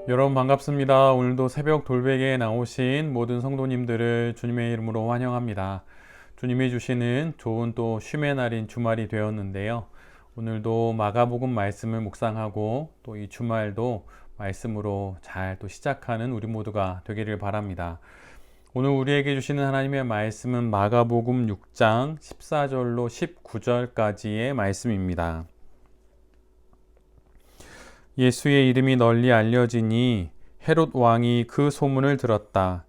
여러분 반갑습니다. 오늘도 새벽 돌베개에 나오신 모든 성도님들을 주님의 이름으로 환영합니다. 주님이 주시는 좋은 또 쉼의 날인 주말이 되었는데요. 오늘도 마가복음 말씀을 묵상하고 또 이 주말도 말씀으로 잘 또 시작하는 우리 모두가 되기를 바랍니다. 오늘 우리에게 주시는 하나님의 말씀은 마가복음 6장 14절로 19절까지의 말씀입니다. 예수의 이름이 널리 알려지니 헤롯 왕이 그 소문을 들었다.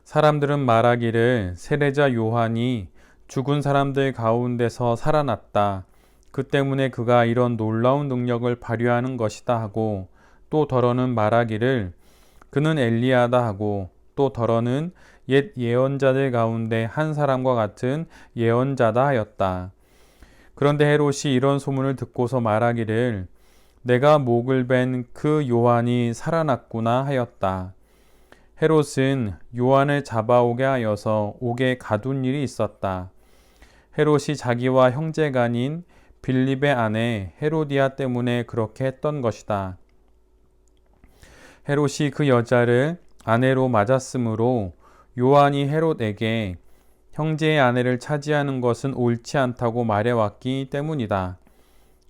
사람들은 말하기를 세례자 요한이 죽은 사람들 가운데서 살아났다. 그 때문에 그가 이런 놀라운 능력을 발휘하는 것이다 하고, 또 더러는 말하기를 그는 엘리야다 하고, 또 더러는 옛 예언자들 가운데 한 사람과 같은 예언자다 하였다. 그런데 헤롯이 이런 소문을 듣고서 말하기를 내가 목을 벤 그 요한이 살아났구나 하였다. 헤롯은 요한을 잡아오게 하여서 옥에 가둔 일이 있었다. 헤롯이 자기와 형제간인 빌립의 아내 헤로디아 때문에 그렇게 했던 것이다. 헤롯이 그 여자를 아내로 맞았으므로 요한이 헤롯에게 형제의 아내를 차지하는 것은 옳지 않다고 말해왔기 때문이다.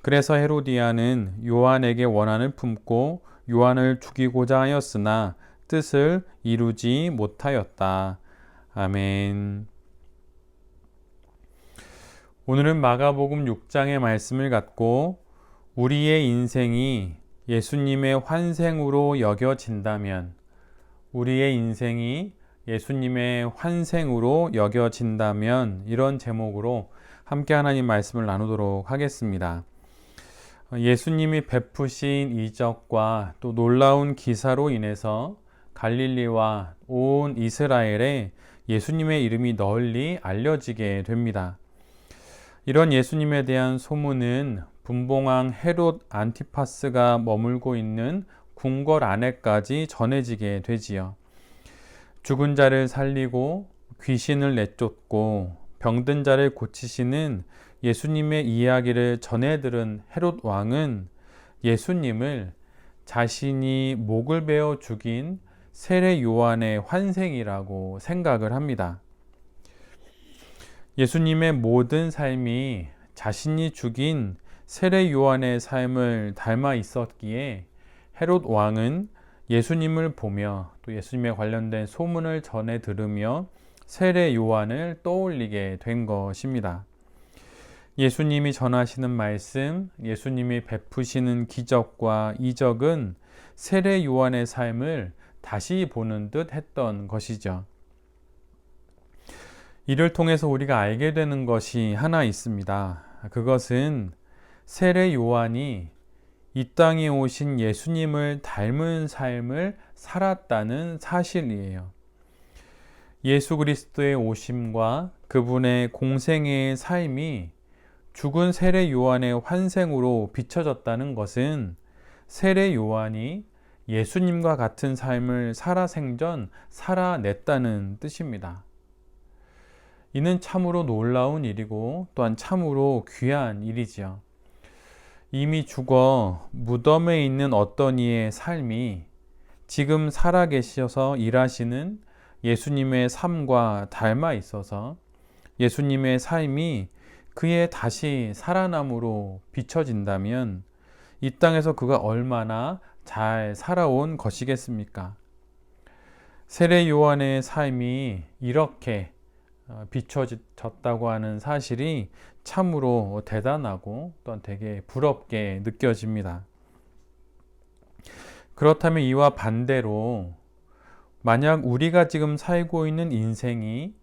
그래서 헤로디아는 요한에게 원한을 품고 요한을 죽이고자 하였으나 뜻을 이루지 못하였다. 아멘. 오늘은 마가복음 6장의 말씀을 갖고 우리의 인생이 예수님의 환생으로 여겨진다면, 우리의 인생이 예수님의 환생으로 여겨진다면, 이런 제목으로 함께 하나님 말씀을 나누도록 하겠습니다. 예수님이 베푸신 이적과 또 놀라운 기사로 인해서 갈릴리와 온 이스라엘에 예수님의 이름이 널리 알려지게 됩니다. 이런 예수님에 대한 소문은 분봉왕 헤롯 안티파스가 머물고 있는 궁궐 안에까지 전해지게 되지요. 죽은 자를 살리고 귀신을 내쫓고 병든 자를 고치시는 예수님의 이야기를 전해 들은 헤롯 왕은 예수님을 자신이 목을 베어 죽인 세례 요한의 환생이라고 생각을 합니다. 예수님의 모든 삶이 자신이 죽인 세례 요한의 삶을 닮아 있었기에 헤롯 왕은 예수님을 보며 또 예수님에 관련된 소문을 전해 들으며 세례 요한을 떠올리게 된 것입니다. 예수님이 전하시는 말씀, 예수님이 베푸시는 기적과 이적은 세례 요한의 삶을 다시 보는 듯 했던 것이죠. 이를 통해서 우리가 알게 되는 것이 하나 있습니다. 그것은 세례 요한이 이 땅에 오신 예수님을 닮은 삶을 살았다는 사실이에요. 예수 그리스도의 오심과 그분의 공생애의 삶이 죽은 세례 요한의 환생으로 비춰졌다는 것은 세례 요한이 예수님과 같은 삶을 살아생전 살아냈다는 뜻입니다. 이는 참으로 놀라운 일이고 또한 참으로 귀한 일이지요. 이미 죽어 무덤에 있는 어떤 이의 삶이 지금 살아계셔서 일하시는 예수님의 삶과 닮아 있어서 예수님의 삶이 그의 다시 살아남으로 비춰진다면 이 땅에서 그가 얼마나 잘 살아온 것이겠습니까? 세례 요한의 삶이 이렇게 비춰졌다고 하는 사실이 참으로 대단하고 또한 되게 부럽게 느껴집니다. 그렇다면 이와 반대로 만약 우리가 지금 살고 있는 인생이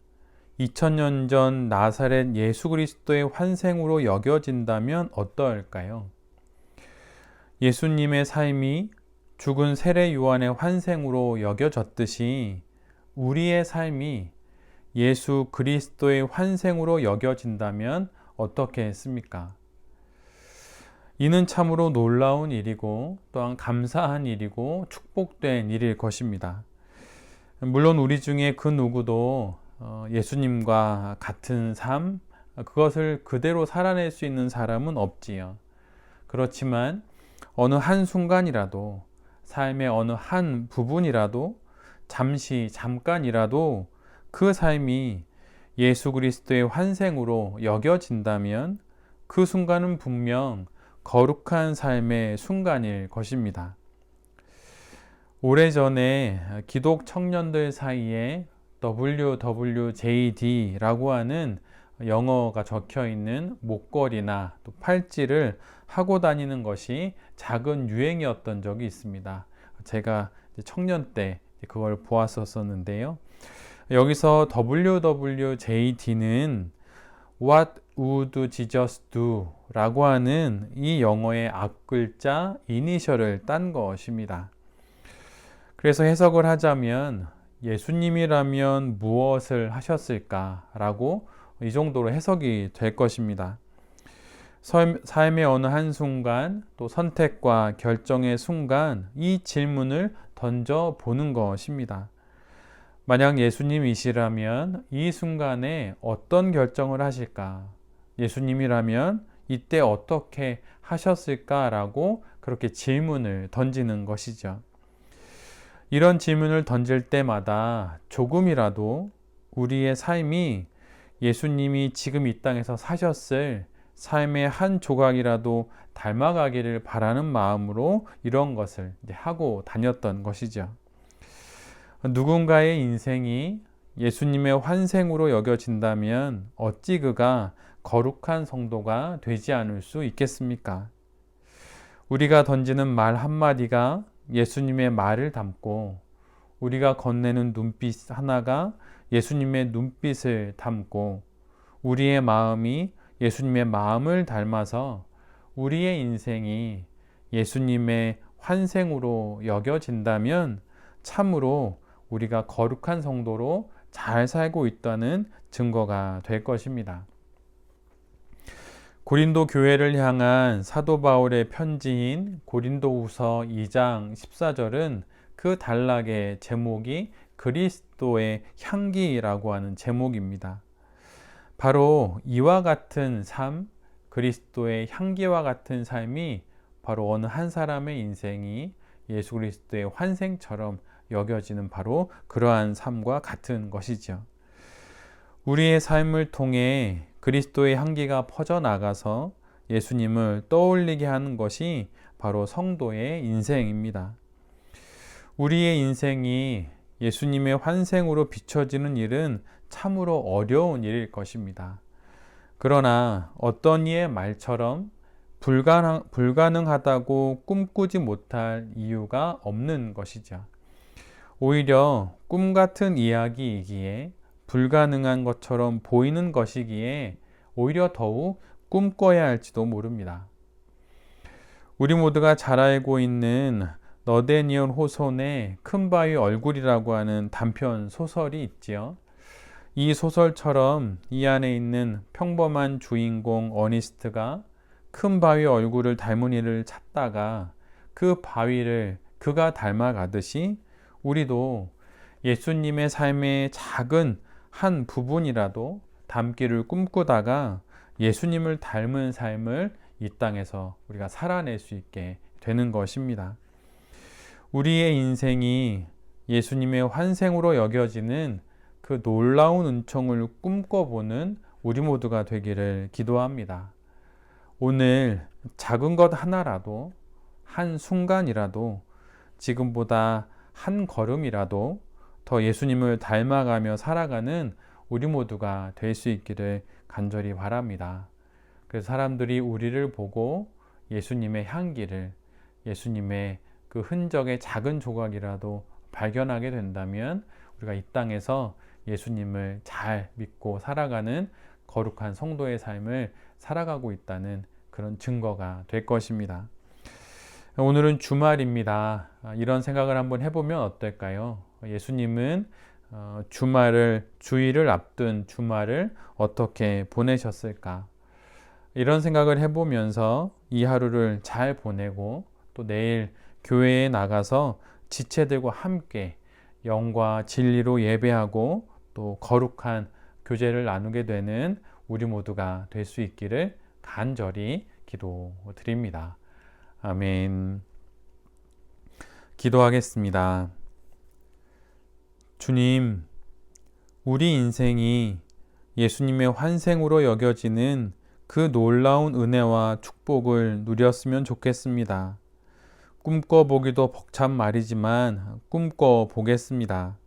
2000년 전 나사렛 예수 그리스도의 환생으로 여겨진다면 어떨까요? 예수님의 삶이 죽은 세례 요한의 환생으로 여겨졌듯이 우리의 삶이 예수 그리스도의 환생으로 여겨진다면 어떻겠습니까? 이는 참으로 놀라운 일이고 또한 감사한 일이고 축복된 일일 것입니다. 물론 우리 중에 그 누구도 예수님과 같은 삶, 그것을 그대로 살아낼 수 있는 사람은 없지요. 그렇지만 어느 한순간이라도 삶의 어느 한 부분이라도 잠깐이라도 그 삶이 예수 그리스도의 환생으로 여겨진다면 그 순간은 분명 거룩한 삶의 순간일 것입니다. 오래전에 기독 청년들 사이에 WWJD라고 하는 영어가 적혀 있는 목걸이나 또 팔찌를 하고 다니는 것이 작은 유행이었던 적이 있습니다. 제가 청년 때 그걸 보았었는데요. 여기서 WWJD는 What would Jesus do? 라고 하는 이 영어의 앞글자 이니셜을 딴 것입니다. 그래서 해석을 하자면 예수님이라면 무엇을 하셨을까? 라고 이 정도로 해석이 될 것입니다. 삶의 어느 한순간, 또 선택과 결정의 순간, 이 질문을 던져보는 것입니다. 만약 예수님이시라면 이 순간에 어떤 결정을 하실까? 예수님이라면 이때 어떻게 하셨을까라고 그렇게 질문을 던지는 것이죠. 이런 질문을 던질 때마다 조금이라도 우리의 삶이 예수님이 지금 이 땅에서 사셨을 삶의 한 조각이라도 닮아가기를 바라는 마음으로 이런 것을 하고 다녔던 것이죠. 누군가의 인생이 예수님의 환생으로 여겨진다면 어찌 그가 거룩한 성도가 되지 않을 수 있겠습니까? 우리가 던지는 말 한마디가 예수님의 말을 담고, 우리가 건네는 눈빛 하나가 예수님의 눈빛을 담고, 우리의 마음이 예수님의 마음을 닮아서 우리의 인생이 예수님의 환생으로 여겨진다면 참으로 우리가 거룩한 성도로 잘 살고 있다는 증거가 될 것입니다. 고린도 교회를 향한 사도 바울의 편지인 고린도후서 2장 14절은 그 단락의 제목이 그리스도의 향기라고 하는 제목입니다. 바로 이와 같은 삶, 그리스도의 향기와 같은 삶이 바로 어느 한 사람의 인생이 예수 그리스도의 환생처럼 여겨지는 바로 그러한 삶과 같은 것이죠. 우리의 삶을 통해 그리스도의 향기가 퍼져나가서 예수님을 떠올리게 하는 것이 바로 성도의 인생입니다. 우리의 인생이 예수님의 환생으로 비춰지는 일은 참으로 어려운 일일 것입니다. 그러나 어떤 이의 말처럼 불가능하다고 꿈꾸지 못할 이유가 없는 것이죠. 오히려 꿈 같은 이야기이기에, 불가능한 것처럼 보이는 것이기에 오히려 더욱 꿈꿔야 할지도 모릅니다. 우리 모두가 잘 알고 있는 너데니얼 호손의 큰 바위 얼굴이라고 하는 단편 소설이 있지요. 이 소설처럼 이 안에 있는 평범한 주인공 어니스트가 큰 바위 얼굴을 닮은 이를 찾다가 그 바위를 그가 닮아가듯이 우리도 예수님의 삶의 작은 한 부분이라도 닮기를 꿈꾸다가 예수님을 닮은 삶을 이 땅에서 우리가 살아낼 수 있게 되는 것입니다. 우리의 인생이 예수님의 환생으로 여겨지는 그 놀라운 은총을 꿈꿔보는 우리 모두가 되기를 기도합니다. 오늘 작은 것 하나라도, 한 순간이라도, 지금보다 한 걸음이라도 더 예수님을 닮아가며 살아가는 우리 모두가 될 수 있기를 간절히 바랍니다. 그래서 사람들이 우리를 보고 예수님의 향기를, 예수님의 그 흔적의 작은 조각이라도 발견하게 된다면 우리가 이 땅에서 예수님을 잘 믿고 살아가는 거룩한 성도의 삶을 살아가고 있다는 그런 증거가 될 것입니다. 오늘은 주말입니다. 이런 생각을 한번 해보면 어떨까요? 예수님은 주일을 앞둔 주말을 어떻게 보내셨을까? 이런 생각을 해보면서 이 하루를 잘 보내고 또 내일 교회에 나가서 지체들과 함께 영과 진리로 예배하고 또 거룩한 교제를 나누게 되는 우리 모두가 될 수 있기를 간절히 기도드립니다. 아멘. 기도하겠습니다. 주님, 우리 인생이 예수님의 환생으로 여겨지는 그 놀라운 은혜와 축복을 누렸으면 좋겠습니다. 꿈꿔보기도 벅찬 말이지만 꿈꿔보겠습니다.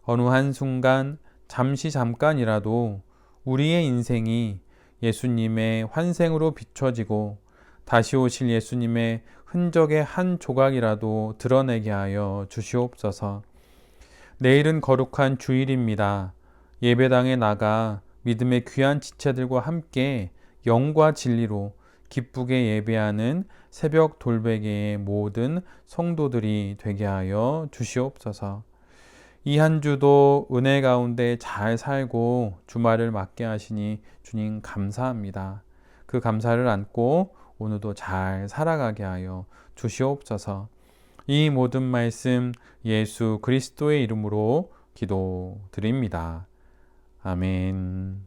어느 한순간 잠깐이라도 우리의 인생이 예수님의 환생으로 비춰지고 다시 오실 예수님의 흔적의 한 조각이라도 드러내게 하여 주시옵소서. 내일은 거룩한 주일입니다. 예배당에 나가 믿음의 귀한 지체들과 함께 영과 진리로 기쁘게 예배하는 새벽 돌베개의 모든 성도들이 되게 하여 주시옵소서. 이 한 주도 은혜 가운데 잘 살고 주말을 맞게 하시니 주님 감사합니다. 그 감사를 안고 오늘도 잘 살아가게 하여 주시옵소서. 이 모든 말씀 예수 그리스도의 이름으로 기도드립니다. 아멘.